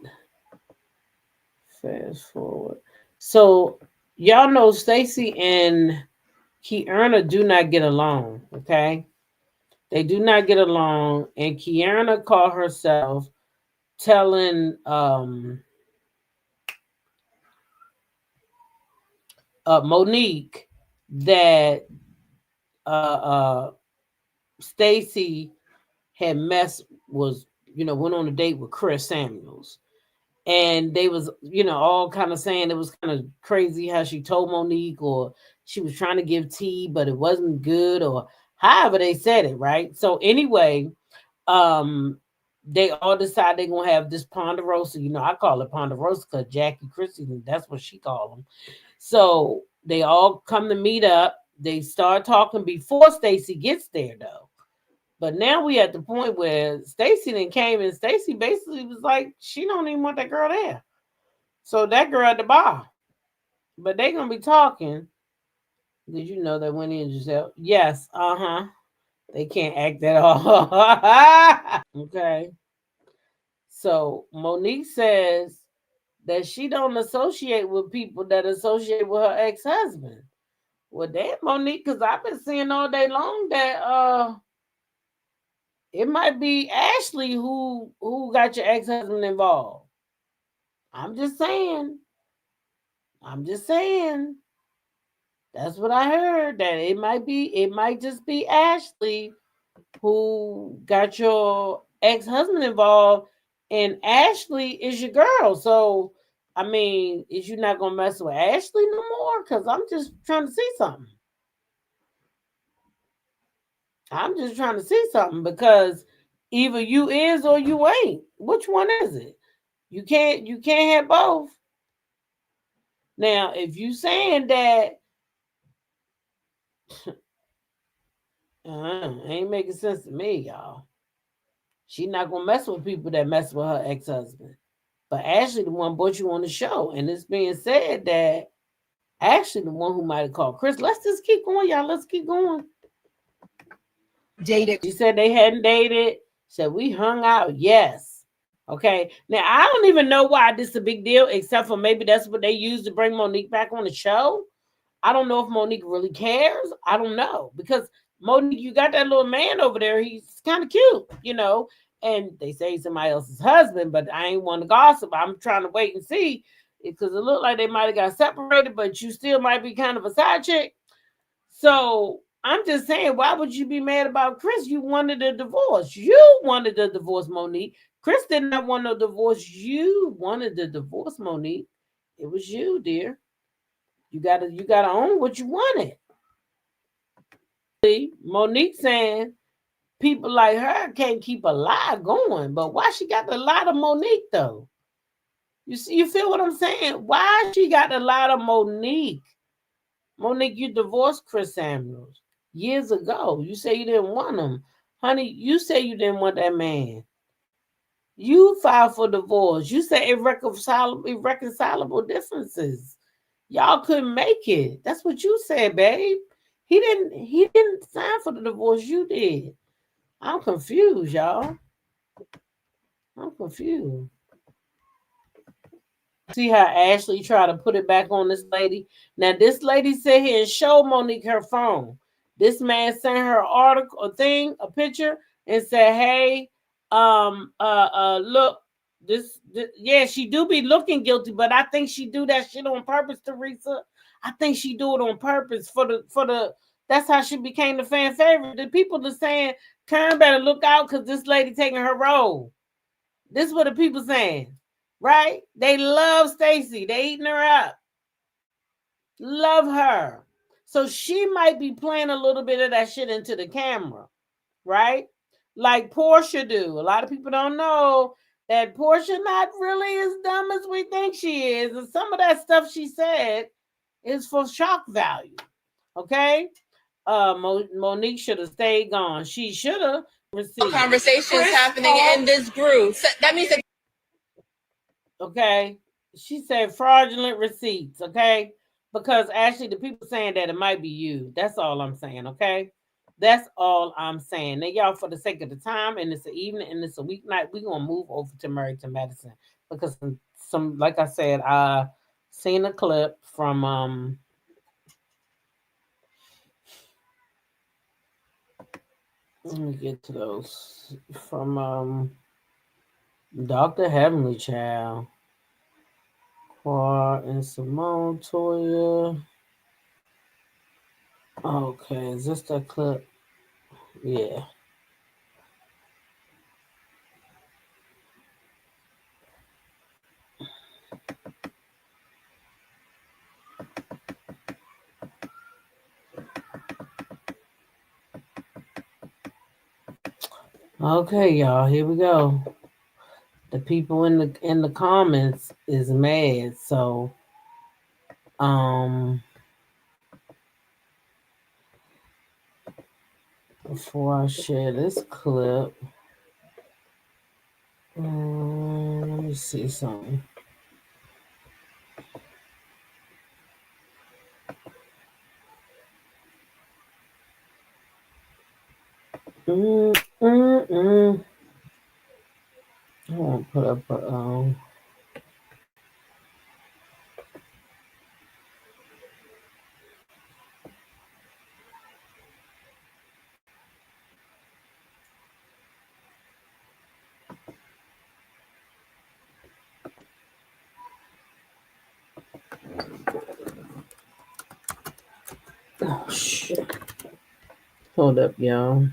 Speaker 2: fast forward. So y'all know Stacy and Kierna do not get along. Okay. They do not get along, and Kierna called herself telling Monique that uh Stacy had messed was went on a date with Chris Samuels, and they was all kind of saying it was kind of crazy how she told Monique, or she was trying to give tea but it wasn't good, or however they said it, right? So anyway, um they all decide they're gonna have this Ponderosa. I call it Ponderosa because Jackie Christie, that's what she called them. So they all come to meet up. They start talking before Stacy gets there though. But now we at the point where Stacy then came, and Stacy basically was like, she don't even want that girl there. So that girl at the bar. But they gonna be talking. Did you know that Winnie and Giselle? Yes, uh-huh. They can't act at all. Okay. So Monique says that she don't associate with people that associate with her ex-husband. Well, damn, Monique, because I've been seeing all day long that it might be Ashley who got your ex-husband involved. I'm just saying. I'm just saying. That's what I heard. That it might just be Ashley who got your ex-husband involved, and Ashley is your girl. So I mean, is you not gonna mess with Ashley no more? Cause I'm just trying to see something. I'm just trying to see something because either you is or you ain't. Which one is it? You can't have both. Now, if you saying that ain't making sense to me, y'all. She not gonna mess with people that mess with her ex-husband. But Ashley the one brought you on the show. And it's being said that Ashley the one who might have called Chris. Let's just keep going, y'all. Let's keep going. Dated. She said they hadn't dated. Said we hung out. Yes. Okay. Now I don't even know why this is a big deal, except for maybe that's what they used to bring Monique back on the show. I don't know if Monique really cares. I don't know. Because Monique, you got that little man over there. He's kind of cute. And they say he's somebody else's husband, but I ain't want to gossip. I'm trying to wait and see because it looked like they might have got separated, but you still might be kind of a side chick. So I'm just saying, why would you be mad about Chris? You wanted a divorce. You wanted a divorce, Monique. Chris did not want a divorce. You wanted the divorce, Monique. It was you, dear. You gotta own what you wanted. See, Monique saying people like her can't keep a lie going, but why she got a lot of Monique though? You see, you feel what I'm saying? Why she got a lot of Monique? Monique, you divorced Chris Samuels years ago. You say you didn't want him. Honey, you say you didn't want that man. You filed for divorce. You say irreconcilable differences. Y'all couldn't make it. That's what you said, babe. He didn't sign for the divorce. You did. I'm confused, y'all. I'm confused. See how Ashley tried to put it back on this lady. Now this lady sat here and showed Monique her phone. This man sent her article, a picture, and said, "Hey, look, this, yeah, she do be looking guilty, but I think she do that shit on purpose, Teresa. I think she do it on purpose for the. That's how she became the fan favorite. The people are saying, Karen better look out because this lady taking her role. This is what the people saying." Right? They love Stacy. They eating her up. Love her. So she might be playing a little bit of that shit into the camera. Right? Like Portia do. A lot of people don't know that Portia not really as dumb as we think she is. And some of that stuff she said is for shock value. Okay? Monique should have stayed gone. She should have received
Speaker 3: conversations happening in this group. So that means that.
Speaker 2: Okay, she said fraudulent receipts. Okay, because actually the people saying that it might be you. That's all I'm saying. Okay, that's all I'm saying. Now, y'all, for the sake of the time, and it's an evening and it's a weeknight, we're gonna move over to Married to Medicine because some like I said, I seen a clip from let me get to those from Dr. Heavenly Child. Quar and Simone Toya. Okay, is this that clip? Yeah. Okay, y'all, here we go. The people in the comments is mad, so before I share this clip, let me see something. I won't put up a oh shit. Hold up, y'all.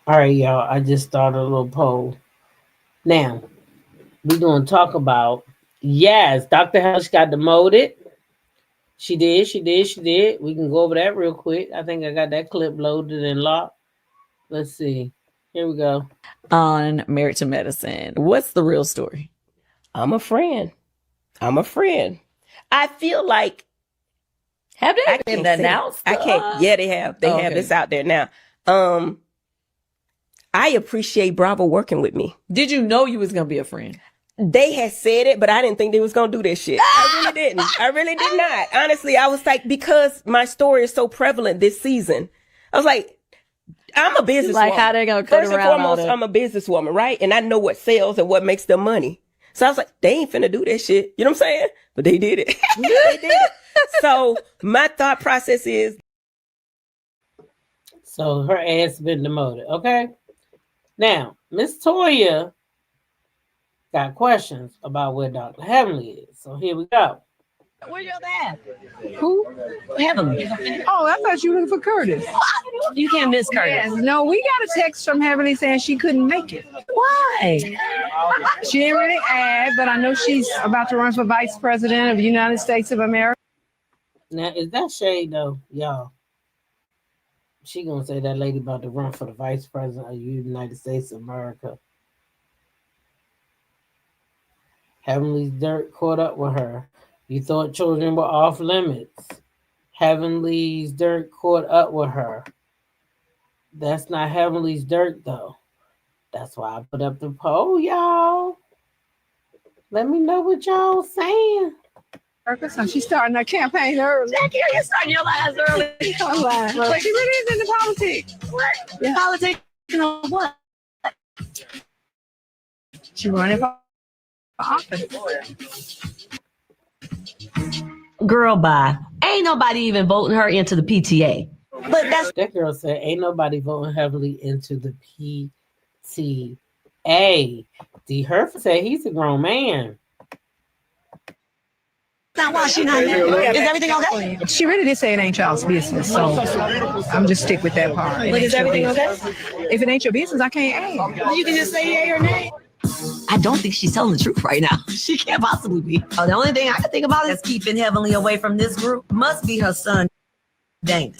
Speaker 2: All right, y'all. I just started a little poll. Now, we're going to talk about, yes, Dr. Hellish got demoted. She did. We can go over that real quick. I think I got that clip loaded and locked. Let's see. Here we go.
Speaker 4: On Married to Medicine. What's the real story?
Speaker 5: I'm a friend. I feel like
Speaker 4: have they been announced?
Speaker 5: I can't. Yeah, they have. They have this out there now. I appreciate Bravo working with me.
Speaker 4: Did you know you was gonna be a friend?
Speaker 5: They had said it, but I didn't think they was gonna do this shit. I really didn't. I really did not. Honestly, I was like, because my story is so prevalent this season, I was like, I'm a businesswoman.
Speaker 4: Like how they gonna cut
Speaker 5: First
Speaker 4: around
Speaker 5: and foremost, I'm a businesswoman, right? And I know what sells and what makes them money. So I was like, they ain't finna do that shit. You know what I'm saying? But they did it. They did it. So my thought process is.
Speaker 2: So her ass been demoted. Okay. Now, Miss Toya got questions about where Dr. Heavenly is. So here we go.
Speaker 6: Where's your dad?
Speaker 7: Who?
Speaker 6: Heavenly.
Speaker 7: Oh, I thought you were looking for Curtis.
Speaker 6: You can't miss Curtis.
Speaker 7: No, we got a text from Heavenly saying she couldn't make it.
Speaker 6: Why?
Speaker 7: She didn't really add, but I know she's about to run for vice president of the United States of America.
Speaker 2: Now, is that shade though, y'all? She gonna say that lady about to run for the vice president of the United States of America. Heavenly's dirt caught up with her. You thought children were off limits. Heavenly's dirt caught up with her. That's not Heavenly's dirt though. That's why I put up the poll, y'all. Let me know what y'all saying.
Speaker 7: So she's starting her campaign early.
Speaker 6: Jackie, are you starting your lives early?
Speaker 7: I'm lying. But she really is into politics.
Speaker 6: What? Yeah. Politics of what?
Speaker 7: She running for office.
Speaker 6: Girl, bye. Ain't nobody even voting her into the PTA. But that's
Speaker 2: That girl said, ain't nobody voting heavily into the PTA. D. Herford said he's a grown man.
Speaker 6: not why she not there. Is everything okay?
Speaker 7: She really did say it ain't y'all's business, so I'm just stick with that part.
Speaker 6: But is everything okay?
Speaker 7: If it ain't your business, I can't ask.
Speaker 6: You can just say yay or nay. I don't think she's telling the truth right now. She can't possibly be. Oh, the only thing I can think about is keeping Heavenly away from this group must be her son, Dang.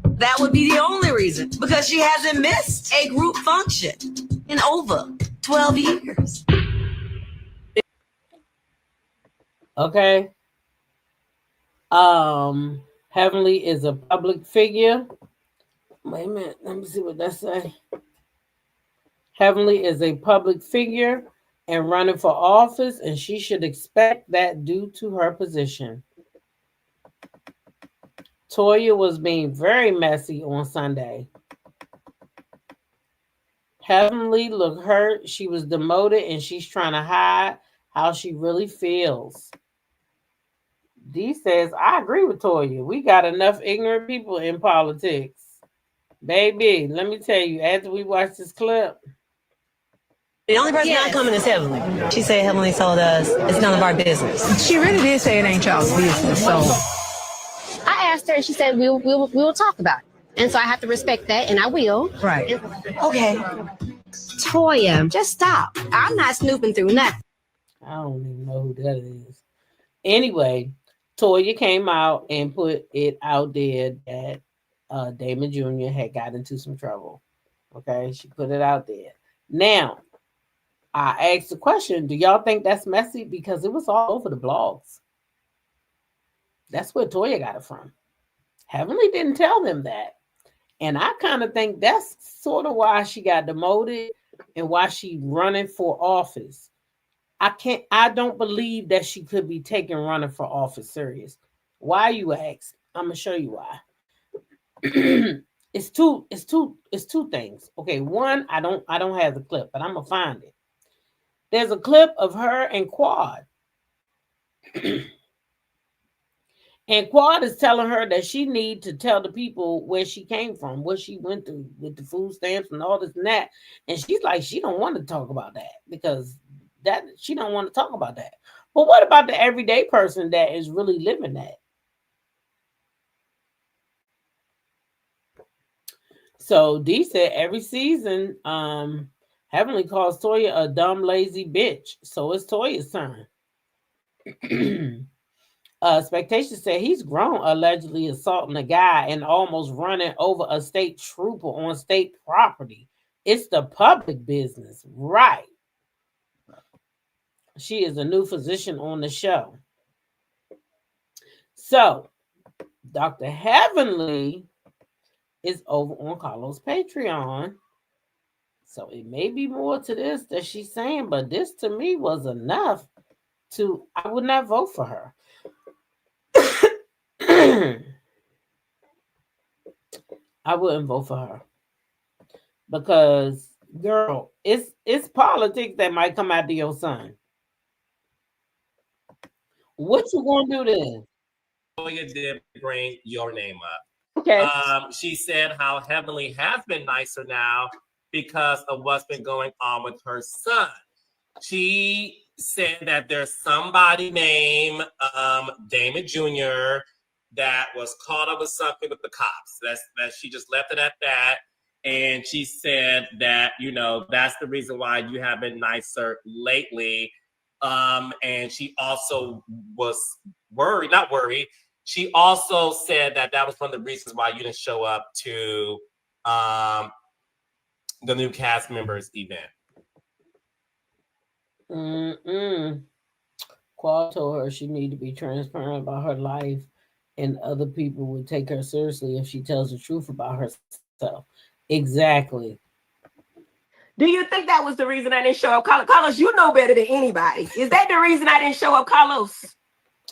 Speaker 6: That would be the only reason, because she hasn't missed a group function in over 12 years.
Speaker 2: Okay. Heavenly is a public figure. Wait a minute. Let me see what that say. Heavenly is a public figure and running for office, and she should expect that due to her position. Toya was being very messy on Sunday. Heavenly looked hurt. She was demoted, and she's trying to hide how she really feels. D says, I agree with Toya. We got enough ignorant people in politics. Baby, let me tell you, after we watch this clip.
Speaker 6: The only person not coming is Heavenly. She said Heavenly told us it's none of our business.
Speaker 7: She really did say it ain't y'all's business, so.
Speaker 8: I asked her and she said we'll talk about it. And so I have to respect that, and I will.
Speaker 7: Right.
Speaker 6: Okay.
Speaker 8: Toya, just stop. I'm not snooping through nothing.
Speaker 2: I don't even know who that is. Anyway, Toya came out and put it out there that Damon Jr. had got into some trouble. Okay, she put it out there. Now, I asked the question, do y'all think that's messy? Because it was all over the blogs. That's where Toya got it from. Heavenly didn't tell them that. And I kind of think that's sort of why she got demoted and why she running for office. I don't believe that she could be taking running for office serious. Why, you ask? I'm gonna show you why. It's two things. Okay, one, I don't have the clip, but I'm gonna find it. There's a clip of her and Quad. And Quad is telling her that she need to tell the people where she came from, what she went through with the food stamps and all this and that. And she's like, she don't want to talk about that because that she don't want to talk about that. But what about the everyday person that is really living that? So D said every season, Heavenly calls Toya a dumb, lazy bitch. So it's Toya's turn. Spectations said he's grown, allegedly assaulting a guy and almost running over a state trooper on state property. It's the public business, right? She is a new physician on the show. So, Dr. Heavenly is over on Carlos' Patreon. So it may be more to this that she's saying, but this to me was enough to, I would not vote for her. I wouldn't vote for her because, girl, it's politics that might come after your son. What you gonna do then?
Speaker 9: Toya did bring your name up.
Speaker 2: Okay.
Speaker 9: She said how Heavenly has been nicer now because of what's been going on with her son. She said that there's somebody named Damon Jr. that was caught up with something with the cops. That she just left it at that. And she said that, you know, that's the reason why you have been nicer lately. And she also was not worried. She also said that that was one of the reasons why you didn't show up to the new cast members event.
Speaker 2: Qual told her she need to be transparent about her life, and other people would take her seriously if she tells the truth about herself. Exactly.
Speaker 5: Do you think that was the reason I didn't show up? Carlos, you know better than anybody. Is that the reason I didn't show up, Carlos?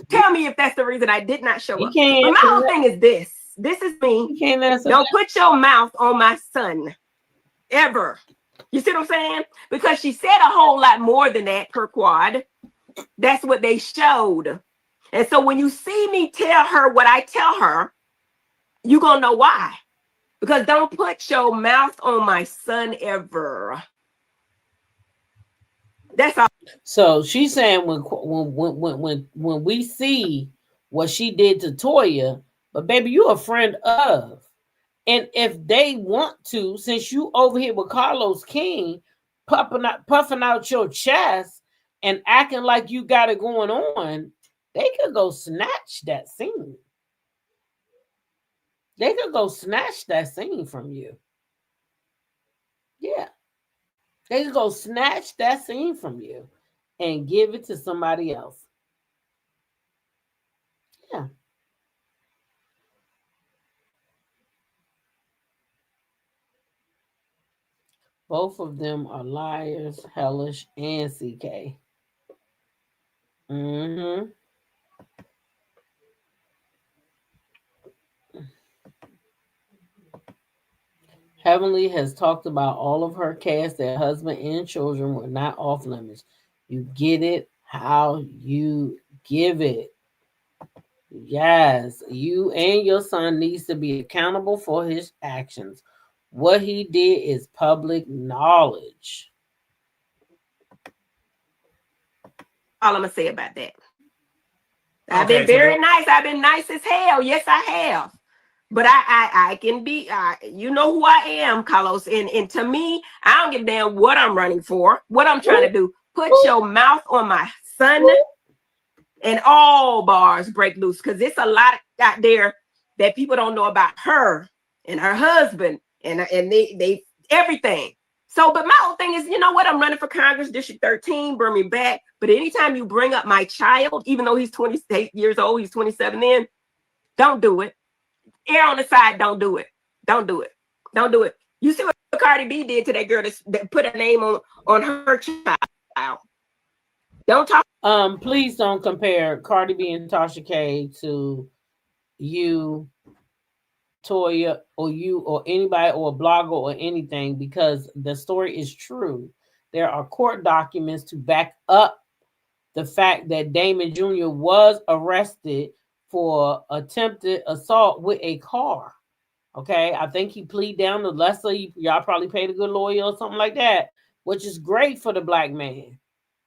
Speaker 5: Tell me if that's the reason I did not show up. But my whole thing is this. This is me. Don't put your mouth on my son. Ever. You see what I'm saying? Because she said a whole lot more than that per quad. That's what they showed. And so when you see me tell her what I tell her, you're going to know why. Because don't put your mouth on my son ever. That's all.
Speaker 2: So she's saying when we see what she did to Toya, but baby, you a friend of. And if they want to, since you over here with Carlos King, puffing out your chest and acting like you got it going on, they could go snatch that scene. They could go snatch that scene from you. Yeah. They could go snatch that scene from you and give it to somebody else. Yeah. Both of them are liars, hellish, and CK. Heavenly has talked about all of her cast, their husband and children were not off limits. You get it how you give it. Yes, you and your son needs to be accountable for his actions. What he did is public knowledge.
Speaker 5: All I'm going to say about that. I've been very nice. I've been nice as hell. Yes, I have. But I can be, you know who I am, Carlos. And to me, I don't give a damn what I'm running for, what I'm trying to do. Put your mouth on my son and all bars break loose. Because it's a lot out there that people don't know about her and her husband and they everything. So, but my whole thing is, you know what? I'm running for Congress, District 13, bring me back. But anytime you bring up my child, even though he's 28 years old, he's 27 then, don't do it. Err on the side, don't do it. Don't do it. Don't do it. You see what Cardi B did to that girl that put a name on her child. Don't talk.
Speaker 2: Please don't compare Cardi B and Tasha K to you, Toya, or you, or anybody, or a blogger, or anything, because the story is true. There are court documents to back up the fact that Damon Jr. was arrested for attempted assault with a car. Okay, I think he pleaded down to lesser. Y'all probably paid a good lawyer or something like that, which is great for the black man.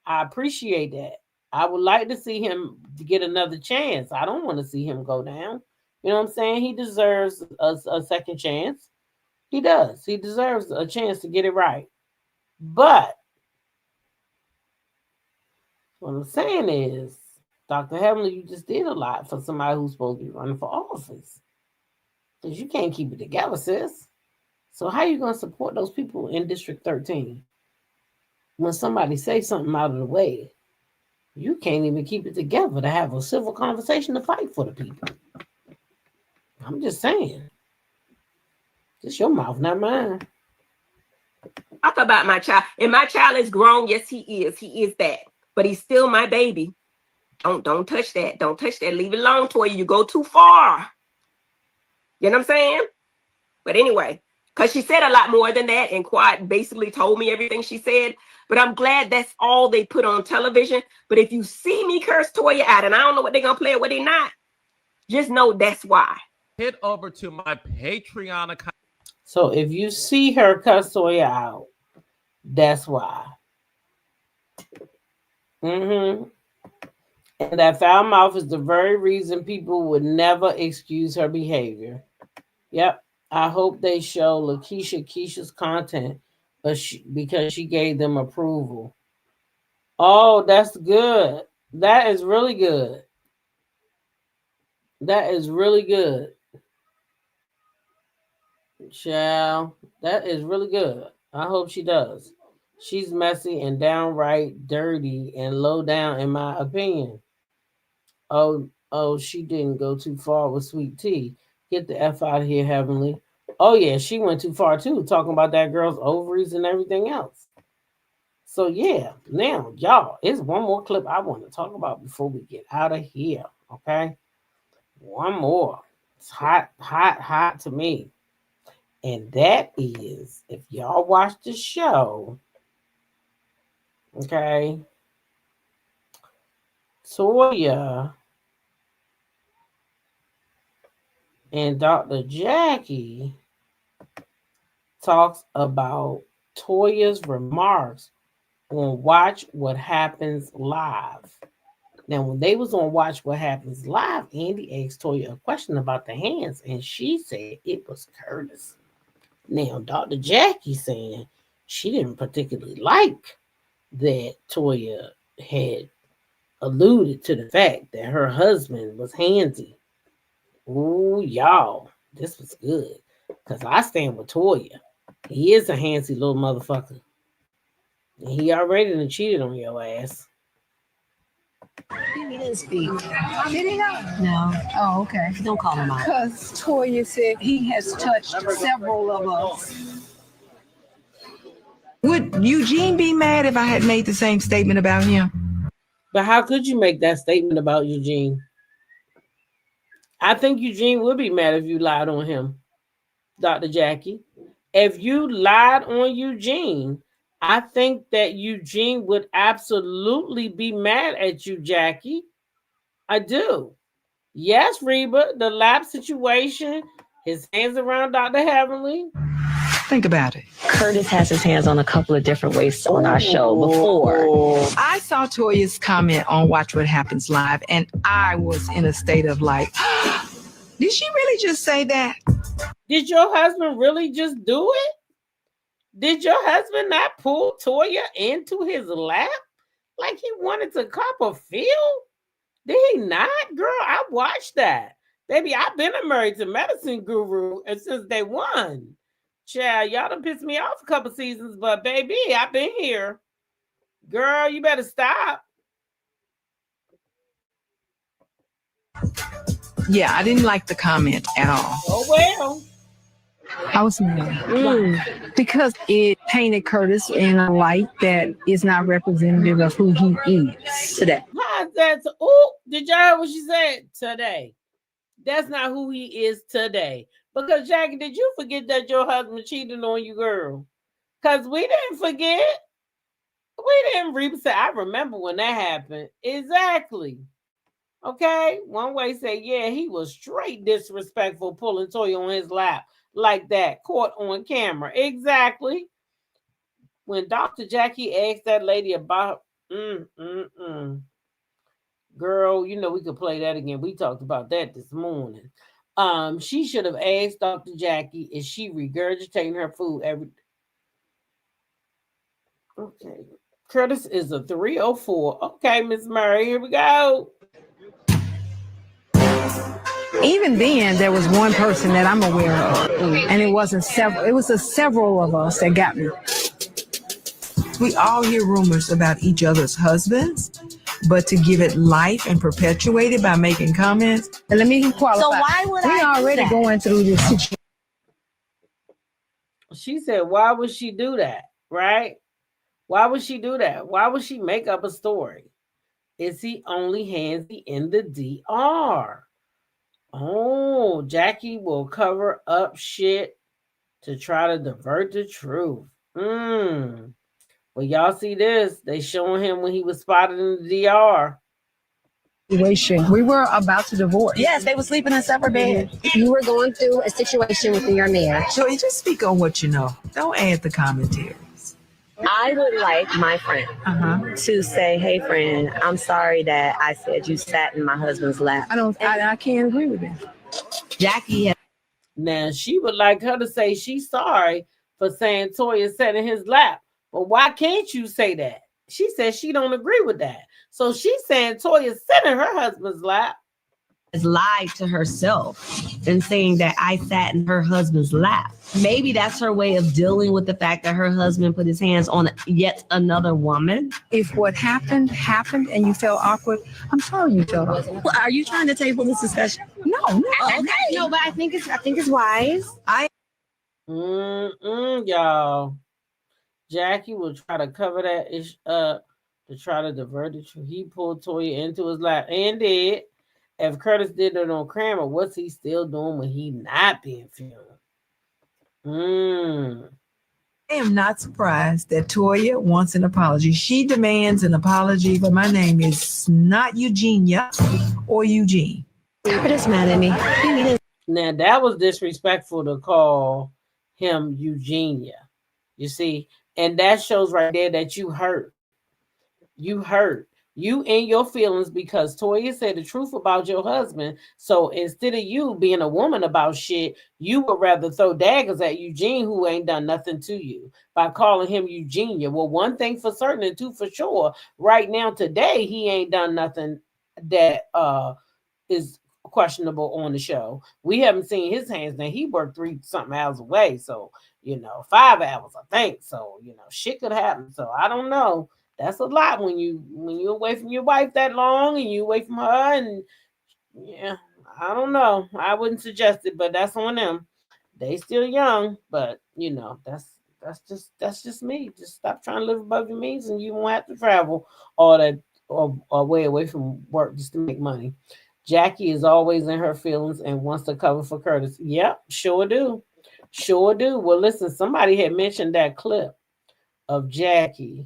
Speaker 2: I appreciate that. I would like to see him get another chance. I don't want to see him go down. You know what I'm saying? He deserves a second chance. He does. He deserves a chance to get it right. But what I'm saying is, Dr. Heavenly, you just did a lot for somebody who's supposed to be running for office. Because you can't keep it together, sis. So how are you going to support those people in District 13? When somebody says something out of the way, you can't even keep it together to have a civil conversation to fight for the people. I'm just saying. It's your mouth, not mine.
Speaker 5: Talk about my child. And my child is grown. Yes, he is. He is that. But he's still my baby. Don't touch that. Don't touch that. Leave it alone, Toya. You go too far. You know what I'm saying? But anyway, because she said a lot more than that, and Quad basically told me everything she said. But I'm glad that's all they put on television. But if you see me curse Toya out, and I don't know what they're going to play or what they're not, just know that's why.
Speaker 9: Head over to my Patreon account.
Speaker 2: So if you see her cuss Toya out, that's why. Mm-hmm. And that foul mouth is the very reason people would never excuse her behavior. Yep. I hope they show Keisha's content, but because she gave them approval. Oh, that's good. That is really good. That is really good. Child, that is really good. I hope she does. She's messy and downright dirty and low down, in my opinion. Oh, she didn't go too far with Sweet Tea. Get the F out of here, Heavenly. Oh, yeah, she went too far, too, talking about that girl's ovaries and everything else. So, yeah, now, y'all, it's one more clip I want to talk about before we get out of here, okay? One more. It's hot, hot, hot to me. And that is, if y'all watch the show, okay, Toya and Dr. Jackie talks about Toya's remarks on Watch What Happens Live. Now, when they was on Watch What Happens Live, Andy asked Toya a question about the hands, and she said it was Curtis. Now, Dr. Jackie saying she didn't particularly like that Toya had alluded to the fact that her husband was handsy. Ooh, y'all, this was good. Because I stand with Toya. He is a handsy little motherfucker. And he already done cheated on your ass.
Speaker 6: He didn't speak.
Speaker 7: Did he not?
Speaker 6: No.
Speaker 7: Oh, okay.
Speaker 6: Don't call him out.
Speaker 7: Because Toya said he has touched several of us.
Speaker 10: Would Eugene be mad if I had made the same statement about him?
Speaker 2: But how could you make that statement about Eugene? I think Eugene would be mad if you lied on him, Dr. Jackie. If you lied on Eugene, I think that Eugene would absolutely be mad at you, Jackie. I do. Yes, Reba, the lap situation, his hands around Dr. Heavenly.
Speaker 10: Think about it.
Speaker 6: Curtis has his hands on a couple of different ways on our show before.
Speaker 10: I saw Toya's comment on Watch What Happens Live, and I was in a state of like, did she really just say that?
Speaker 2: Did your husband really just do it? Did your husband not pull Toya into his lap like he wanted to cop a feel? Did he not? Girl, I watched that. Baby, I've been a Married to Medicine guru since day one. Child, y'all done pissed me off a couple seasons, but baby, I've been here. Girl, you better stop.
Speaker 10: Yeah, I didn't like the comment at all.
Speaker 2: Oh, well.
Speaker 7: I was mad because it painted Curtis in a light that is not representative of who he is today.
Speaker 2: How's that? Oh, did y'all hear what she said? Today. That's not who he is today. Because, Jackie, did you forget that your husband cheated on you, girl? Because we didn't forget. We didn't say, I remember when that happened. Exactly. Okay? One way say, yeah, he was straight disrespectful pulling Toya on his lap like that, caught on camera. Exactly. When Dr. Jackie asked that lady about, girl, you know we could play that again. We talked about that this morning. She should have asked Dr. Jackie, is she regurgitating her food every day? Okay. Curtis is a 304. Okay, Miss Murray, here we go.
Speaker 7: Even then, there was one person that I'm aware of, and it wasn't several. It was several of us that got me.
Speaker 10: We all hear rumors about each other's husbands, but to give it life and perpetuate it by making comments.
Speaker 7: And let me qualify.
Speaker 6: So why would
Speaker 7: we already going through this situation?
Speaker 2: She said, why would she do that? Right? Why would she do that? Why would she make up a story? Is he only handsy in the DR? Oh, Jackie will cover up shit to try to divert the truth. Well, y'all see this. They showing him when he was spotted in the DR.
Speaker 7: We were about to divorce.
Speaker 6: Yes, they were sleeping in separate beds.
Speaker 8: You were going through a situation within your marriage.
Speaker 10: So you just speak on what you know. Don't add the commentaries.
Speaker 6: I would like my friend to say, "Hey, friend, I'm sorry that I said you sat in my husband's lap."
Speaker 7: I can't agree with that.
Speaker 6: Jackie has
Speaker 2: Now she would like her to say she's sorry for saying Toya sat in his lap. But why can't you say that? She says she don't agree with that. So she's saying Toya sat in her husband's lap.
Speaker 6: lied to herself and saying that I sat in her husband's lap. Maybe that's her way of dealing with the fact that her husband put his hands on yet another woman.
Speaker 7: If what happened and you felt awkward, I'm sorry you felt awkward.
Speaker 6: Well, are you trying to table this discussion?
Speaker 7: No.
Speaker 8: No, but I think it's wise.
Speaker 2: Y'all. Jackie will try to cover that ish up to try to divert the truth. He pulled Toya into his lap and did. If Curtis did it on camera, what's he still doing when he not being filmed?
Speaker 10: I am not surprised that Toya wants an apology. She demands an apology, but my name is not Eugenia or Eugene.
Speaker 6: Curtis mad at me.
Speaker 2: Now that was disrespectful to call him Eugenia. You see, and that shows right there that you hurt. You hurt. You in your feelings because Toya said the truth about your husband. So instead of you being a woman about shit, you would rather throw daggers at Eugene, who ain't done nothing to you, by calling him Eugenia. Well, one thing for certain and two for sure, right now today he ain't done nothing that is questionable on the show. We haven't seen his hands. Now he worked 3-something hours away, so 5 hours, I think. So shit could happen. So I don't know. That's a lot when you're away from your wife that long and you away from her, and I don't know. I wouldn't suggest it, but that's on them. They still young, but that's just me. Just stop trying to live above your means, and you won't have to travel all that or way away from work just to make money. Jackie is always in her feelings and wants to cover for Curtis. Yep, sure do. Sure do. Well, listen, somebody had mentioned that clip of Jackie.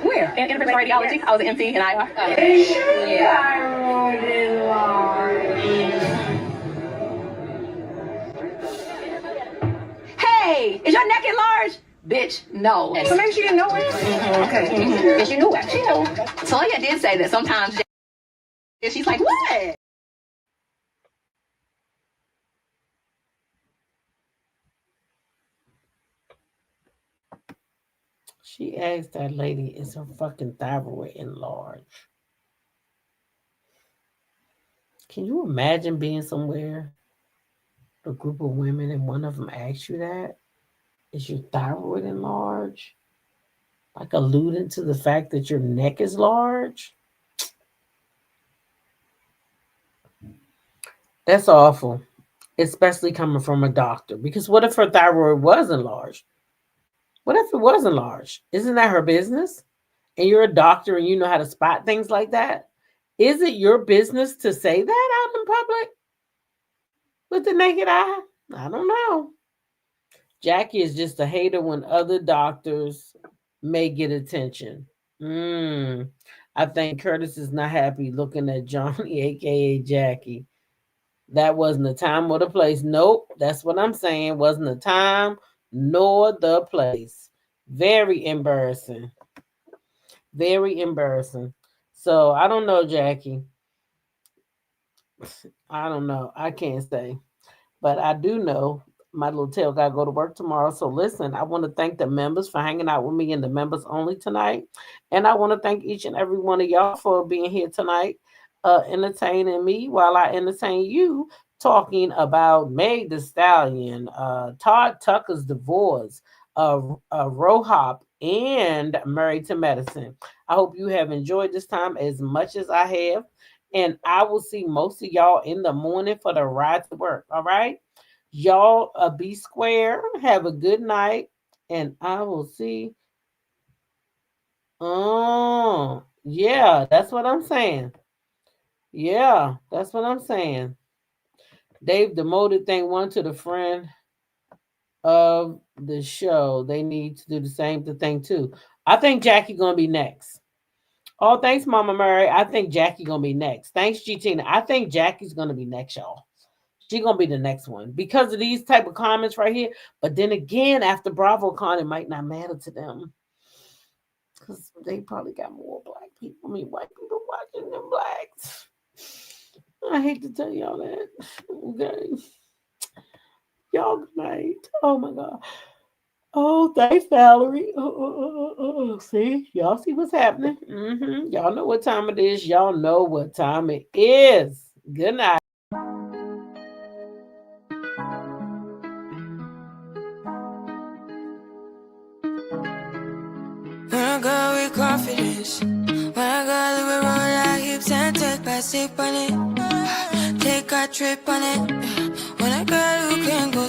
Speaker 3: Where? In interventional radiology. I was an MT in IR. Hey, is your neck enlarged? Bitch, no.
Speaker 7: So maybe she didn't know it.
Speaker 3: Okay. Bitch, you knew it. She knew. Toya did say that sometimes. And she's like, what?
Speaker 2: She asked that lady, is her fucking thyroid enlarged? Can you imagine being somewhere, a group of women, and one of them asks you that? Is your thyroid enlarged? Like alluding to the fact that your neck is large? That's awful, especially coming from a doctor. Because what if her thyroid was enlarged? What if it was enlarged? Isn't that her business? And you're a doctor and you know how to spot things like that? Is it your business to say that out in public with the naked eye? I don't know. Jackie is just a hater when other doctors may get attention. I think Curtis is not happy looking at Johnny, aka Jackie. That wasn't the time or the place. Nope, that's what I'm saying. Wasn't the time nor the place. Very embarrassing. Very embarrassing. So I don't know, Jackie. I don't know. I can't say. But I do know my little tail got to go to work tomorrow. So listen, I want to thank the members for hanging out with me in the members only tonight. And I want to thank each and every one of y'all for being here tonight, entertaining me while I entertain you, talking about Meg Thee Stallion, Todd Tucker's divorce, RHOP, and Married to Medicine. I hope you have enjoyed this time as much as I have. And I will see most of y'all in the morning for the ride to work. All right? Y'all be square. Have a good night. And I will see. Oh, yeah, that's what I'm saying. Yeah, that's what I'm saying. Dave demoted thing one to the friend of the show. They need to do the same thing too. I think Jackie gonna be next. Oh, thanks, Mama Murray. I think Jackie gonna be next. Thanks, G Tina. I think Jackie's gonna be next, y'all. She gonna be the next one because of these type of comments right here. But then again, after BravoCon, it might not matter to them because they probably got more black people. I mean, white people watching than blacks. I hate to tell y'all that. Okay, y'all good night. Oh my God. Oh, thanks, Valerie. See, y'all see what's happening. Y'all know what time it is. Y'all know what time it is. Good night.
Speaker 1: When I go with confidence, when I go to roll our hips and take a sip on it, take a trip on it. When I go, you can go